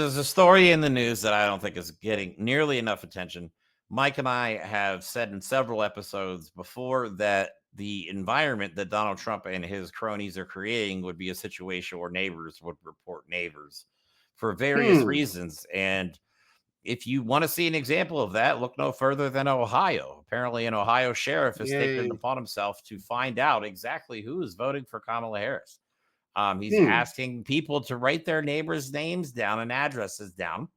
There's a story in the news that I don't think is getting nearly enough attention. Mike and I have said in several episodes before that the environment that Donald Trump and his cronies are creating would be a situation where neighbors would report neighbors for various reasons. And if you want to see an example of that, look no further than Ohio. Apparently, an Ohio sheriff has taken it Yay. upon himself to find out exactly who is voting for Kamala Harris. He's Hmm. asking people to write their neighbors' names down and addresses down.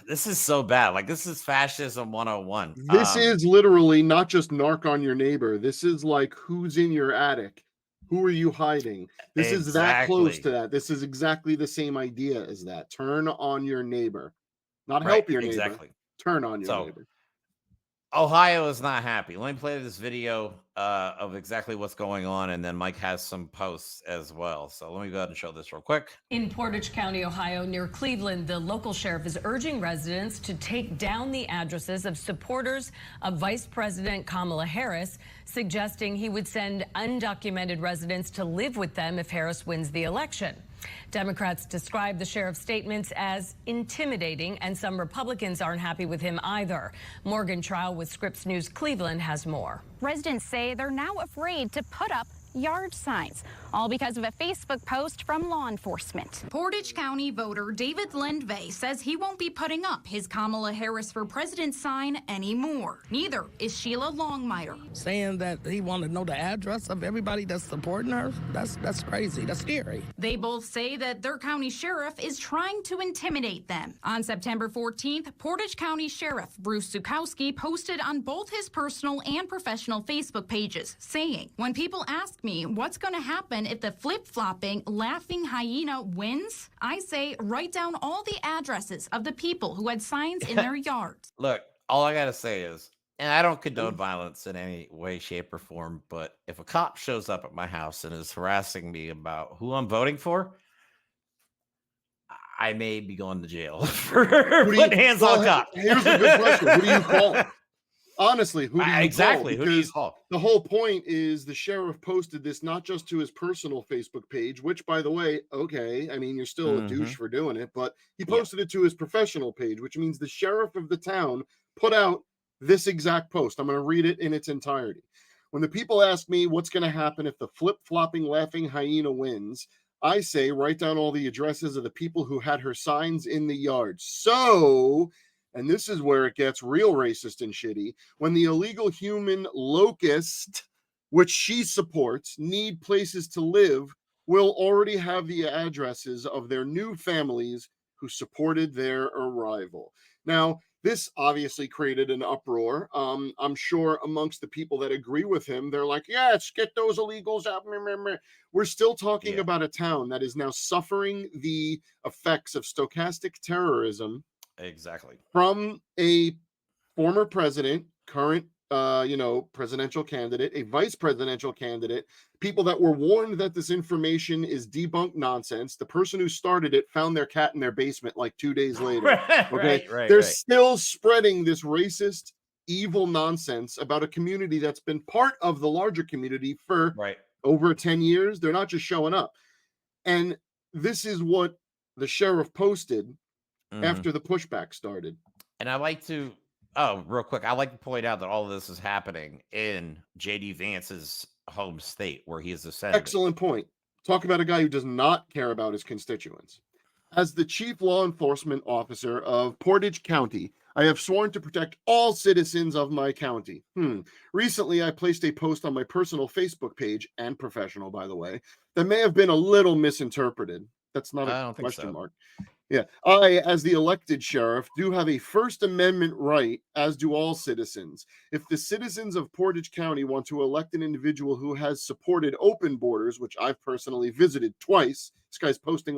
This is so bad. Like, this is fascism 101. This is literally not just narc on your neighbor. This is like, who's in your attic? Who are you hiding? This is that close to Exactly. that. This is exactly the same idea as that. Turn on your neighbor. Not Right. help your neighbor. Exactly. Turn on your So neighbor. Ohio is not happy. Let me play this video of exactly what's going on, and then Mike has some posts as well. So let me go ahead and show this real quick. In Portage County, Ohio, near Cleveland, the local sheriff is urging residents to take down the addresses of supporters of Vice President Kamala Harris, suggesting he would send undocumented residents to live with them if Harris wins the election. Democrats describe the sheriff's statements as intimidating, and some Republicans aren't happy with him either. Morgan Trow with Scripps News Cleveland has more. Residents say they're now afraid to put up yard signs, all because of a Facebook post from law enforcement. Portage County voter David Lendvay says he won't be putting up his Kamala Harris for President sign anymore. Neither is Sheila Longmire. Saying that he wanted to know the address of everybody that's supporting her, that's crazy. That's scary. They both say that their county sheriff is trying to intimidate them. On September 14th, Portage County Sheriff Bruce Zukowski posted on both his personal and professional Facebook pages saying, "When people ask me what's going to happen if the flip-flopping laughing hyena wins, I say write down all the addresses of the people who had signs in their yards." Look, all I got to say is, and I don't condone violence in any way, shape, or form, but if a cop shows up at my house and is harassing me about who I'm voting for, I may be going to jail for putting hands on a cop. Here's a good question. Who do you call? Honestly, who do you exactly call? who do you Because call? the whole point is the sheriff posted this not just to his personal Facebook page, which, by the way, okay, I mean, you're still a douche for doing it, but he posted it to his professional page, which means the sheriff of the town put out this exact post. I'm going to read it in its entirety. "When the people ask me what's going to happen if the flip-flopping laughing hyena wins, I say write down all the addresses of the people who had her signs in the yard. So," and this is where it gets real racist and shitty, "when the illegal human locust, which she supports, need places to live, will already have the addresses of their new families who supported their arrival." Now, this obviously created an uproar. I'm sure amongst the people that agree with him, they're like, yes, get those illegals out. We're still talking about a town that is now suffering the effects of stochastic terrorism. Exactly. From a former president, current, presidential candidate, a vice presidential candidate, people that were warned that this information is debunked nonsense. The person who started it found their cat in their basement like 2 days later. Okay. They're still spreading this racist, evil nonsense about a community that's been part of the larger community for over 10 years. They're not just showing up. And this is what the sheriff posted after the pushback started. And I like to, real quick, I like to point out that all of this is happening in J.D. Vance's home state, where he is a senator. Excellent point. Talk about a guy who does not care about his constituents. "As the chief law enforcement officer of Portage County, I have sworn to protect all citizens of my county. Recently, I placed a post on my personal Facebook page, and professional, by the way, that may have been a little misinterpreted." That's not a question mark. Yeah. "I, as the elected sheriff, do have a First Amendment right, as do all citizens. If the citizens of Portage County want to elect an individual who has supported open borders," which I've personally visited twice, this guy's typing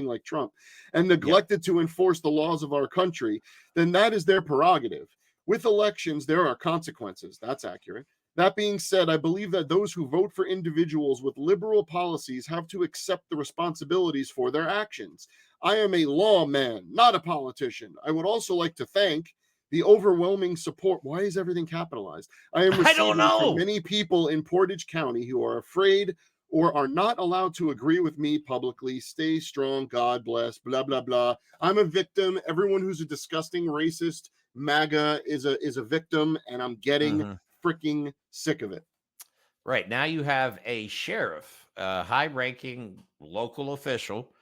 like Trump, "and neglected to enforce the laws of our country, then that is their prerogative. With elections, there are consequences." That's accurate. "That being said, I believe that those who vote for individuals with liberal policies have to accept the responsibilities for their actions. I am a lawman, not a politician. I would also like to thank the overwhelming support." Why is everything capitalized? "I am receiving from many people in Portage County who are afraid or are not allowed to agree with me publicly. Stay strong. God bless. Blah, blah, blah. I'm a victim. Everyone who's a disgusting racist MAGA is a victim, and I'm getting freaking sick of it. Right. Now you have a sheriff, a high-ranking local official.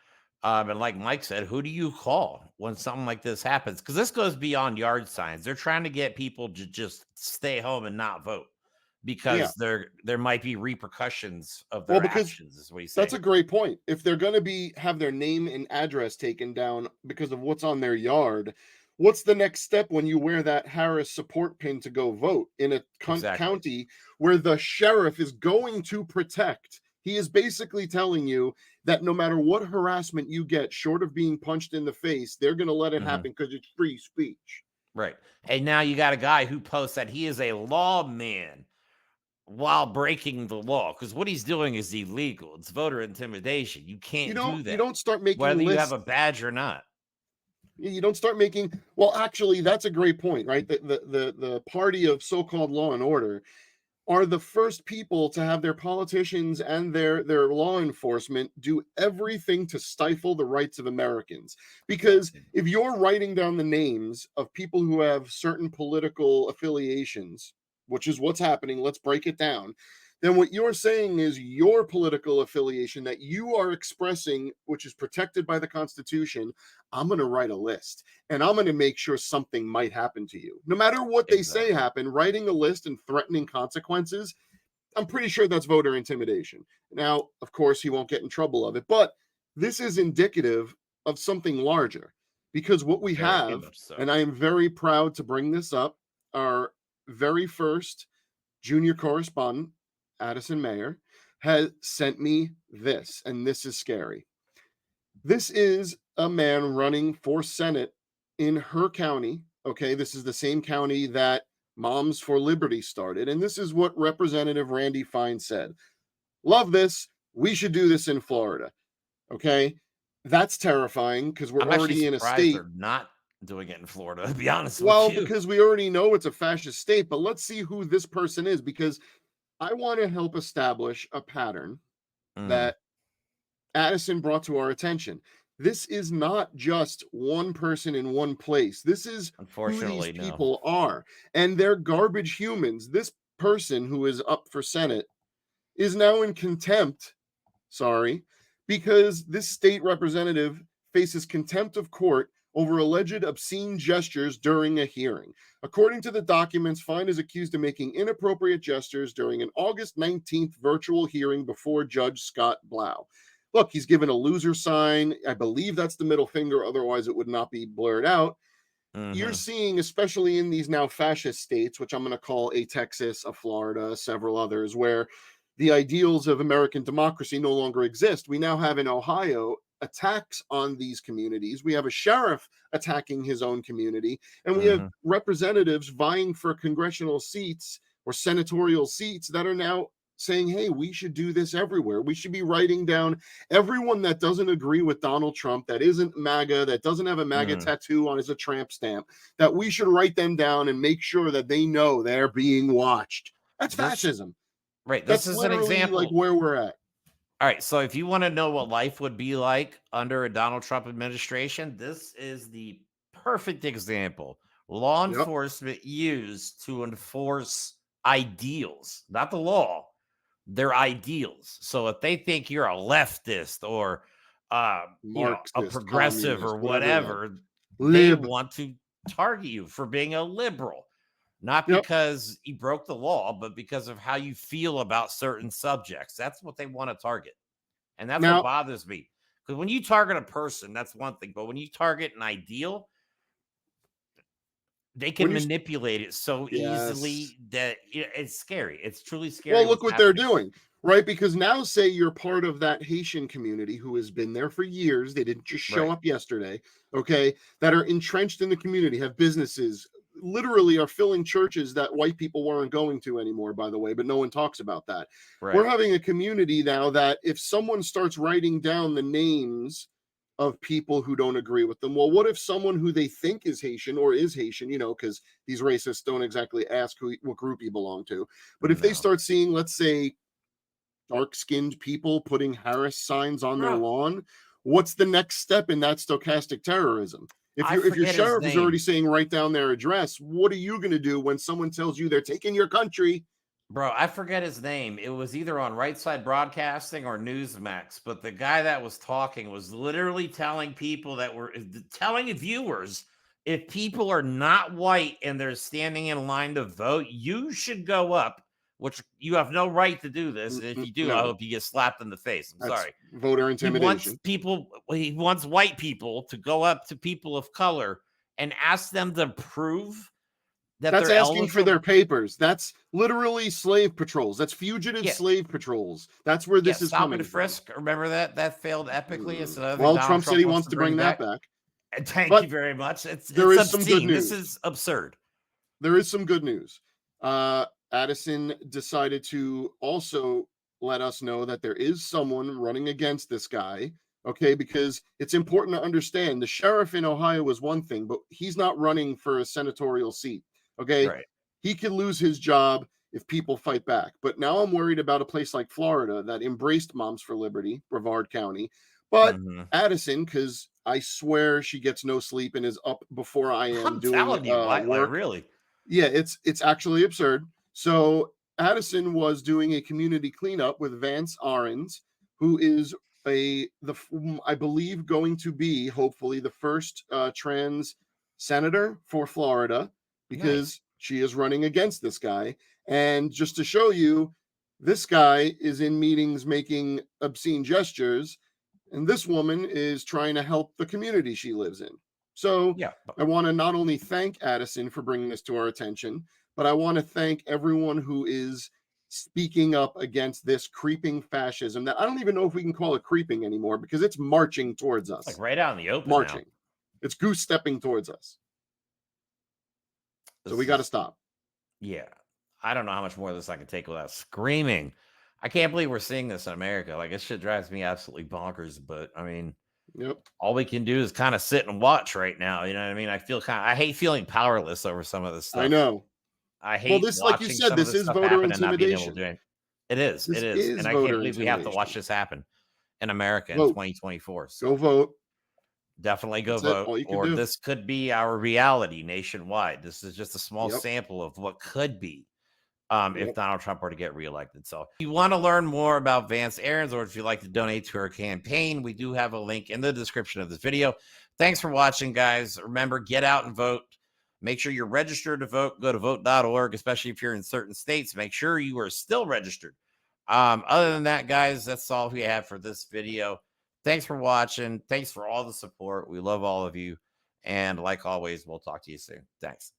And like Mike said, who do you call when something like this happens? Because this goes beyond yard signs. They're trying to get people to just stay home and not vote Yeah. because there might be repercussions of Well, their because actions, is what he's that's saying. a great point. If they're going to have their name and address taken down because of what's on their yard, what's the next step when you wear that Harris support pin to go vote in a Exactly. county where the sheriff is going to protect? He is basically telling you that no matter what harassment you get, short of being punched in the face, they're going to let it happen because it's free speech. Right. And now you got a guy who posts that he is a lawman while breaking the law, because what he's doing is illegal. It's voter intimidation. You can't do You that, don't start making whether you have lists. a badge or not. You don't start making, well, actually, that's a great point, right? The party of so-called law and order are the first people to have their politicians and their law enforcement do everything to stifle the rights of Americans. Because if you're writing down the names of people who have certain political affiliations, which is what's happening, let's break it down, then what you're saying is your political affiliation that you are expressing, which is protected by the Constitution. I'm going to write a list and I'm going to make sure something might happen to you. No matter what they say happen, writing a list and threatening consequences, I'm pretty sure that's voter intimidation. Now, of course, he won't get in trouble of it, but this is indicative of something larger, because what we Very have, much so. and I am very proud to bring this up, our very first junior correspondent, Addison Mayer, has sent me this, and this is scary. This is a man running for Senate in her county. Okay, this is the same county that Moms for Liberty started. And this is what Representative Randy Fine said. Love this. We should do this in Florida. Okay, that's terrifying because we're I'm actually already in a surprised state. they're not doing it in Florida, to be honest with Well, you. because we already know it's a fascist state, but let's see who this person is, because I want to help establish a pattern that Addison brought to our attention. This is not just one person in one place. This is who these Unfortunately, no. people are. And they're garbage humans. This person who is up for Senate is now in contempt, sorry, because this state representative faces contempt of court over alleged obscene gestures during a hearing. According to the documents, Fine is accused of making inappropriate gestures during an August 19th virtual hearing before Judge Scott Blau. Look, he's given a loser sign. I believe that's the middle finger, otherwise it would not be blurred out. You're seeing, especially in these now fascist states, which I'm going to call a Texas, a Florida, several others, where the ideals of American democracy no longer exist. We now have in Ohio attacks on these communities. We have a sheriff attacking his own community, and we have representatives vying for congressional seats or senatorial seats that are now saying, hey, we should do this everywhere. We should be writing down everyone that doesn't agree with Donald Trump, that isn't MAGA, that doesn't have a MAGA tattoo on as a tramp stamp, that we should write them down and make sure that they know they're being watched. That's fascism. Right. This That's is an literally example. like where we're at. All right. So if you want to know what life would be like under a Donald Trump administration, this is the perfect example. Law enforcement used to enforce ideals, not the law, their ideals. So if they think you're a leftist or a Marxist, progressive or communist, whatever, they lib. want to target you for being a liberal. Not because you broke the law, but because of how you feel about certain subjects. That's what they want to target. And that's what bothers me. Because when you target a person, that's one thing. But when you target an ideal, they can manipulate it so easily that it's scary. It's truly scary. Well, look what they're doing, right? Because now, say you're part of that Haitian community who has been there for years. They didn't just show up yesterday, okay? That are entrenched in the community, have businesses, literally are filling churches that white people weren't going to anymore, by the way, but no one talks about that. We're having a community now that if someone starts writing down the names of people who don't agree with them, well, what if someone who they think is Haitian or is Haitian, because these racists don't exactly ask what group you belong to, but if they start seeing, let's say, dark-skinned people putting Harris signs on their Bro, lawn, what's the next step in that stochastic terrorism? I If your forget his sheriff is already name. saying write down their address, what are you going to do when someone tells you they're taking your country? Bro, I forget his name. It was either on Right Side Broadcasting or Newsmax, but the guy that was talking was literally telling people that were telling viewers, if people are not white and they're standing in line to vote, you should go up, which you have no right to do this. And if you do, I No, hope you get slapped in the face. I'm that's sorry. voter intimidation. He wants white people to go up to people of color and ask them to prove that That's they're asking for eligible. their papers. That's literally slave patrols. That's fugitive Yeah. slave patrols. That's where Yeah, this is stop and coming from. frisk. Remember that? That failed epically. It's another thing Well, Donald Trump said he wants wants to to bring bring that back. back. And thank you But very much. there It's is some good obscene. This news. is absurd. There is some good news. Addison decided to also let us know that there is someone running against this guy. Okay, because it's important to understand the sheriff in Ohio is one thing, but he's not running for a senatorial seat. Okay, Right. he could lose his job if people fight back. But now I'm worried about a place like Florida that embraced Moms for Liberty, Brevard County. But Mhm. Addison, because I swear she gets no sleep and is up before I am I'm doing telling you, like work. really. Yeah, it's actually absurd. So Addison was doing a community cleanup with Vance Arens, who is I believe going to be hopefully the first trans senator for Florida, Nice. because she is running against this guy. And just to show you, this guy is in meetings making obscene gestures, and this woman is trying to help the community she lives in. So Yeah. I want to not only thank Addison for bringing this to our attention, but I want to thank everyone who is speaking up against this creeping fascism that I don't even know if we can call it creeping anymore, because it's marching towards It's like us. right out in the open now. Marching. It's goose stepping towards us. So we got to stop. Yeah. I don't know how much more of this I can take without screaming. I can't believe we're seeing this in America. Like, this shit drives me absolutely bonkers. But I mean, Yep. all we can do is kind of sit and watch right now. You know what I mean? I hate feeling powerless over some of this stuff. I know. I Well, hate this, like you watching said, some of this this is stuff voter happen and not being able to do intimidation. it. It is. This It is. is And I can't voter believe we have to watch intimidation. this happen in America in Vote. 2024. So Go vote. definitely go That's it. vote. All you can Or do. this could be our reality nationwide. This is just a small Yep. sample of what could be if Yep. Donald Trump were to get reelected. So if you want to learn more about Vance Arens, or if you'd like to donate to her campaign, we do have a link in the description of this video. Thanks for watching, guys. Remember, get out and vote. Make sure you're registered to vote. Go to vote.org, especially if you're in certain states. Make sure you are still registered. Other than that, guys, that's all we have for this video. Thanks for watching. Thanks for all the support. We love all of you. And like always, we'll talk to you soon. Thanks.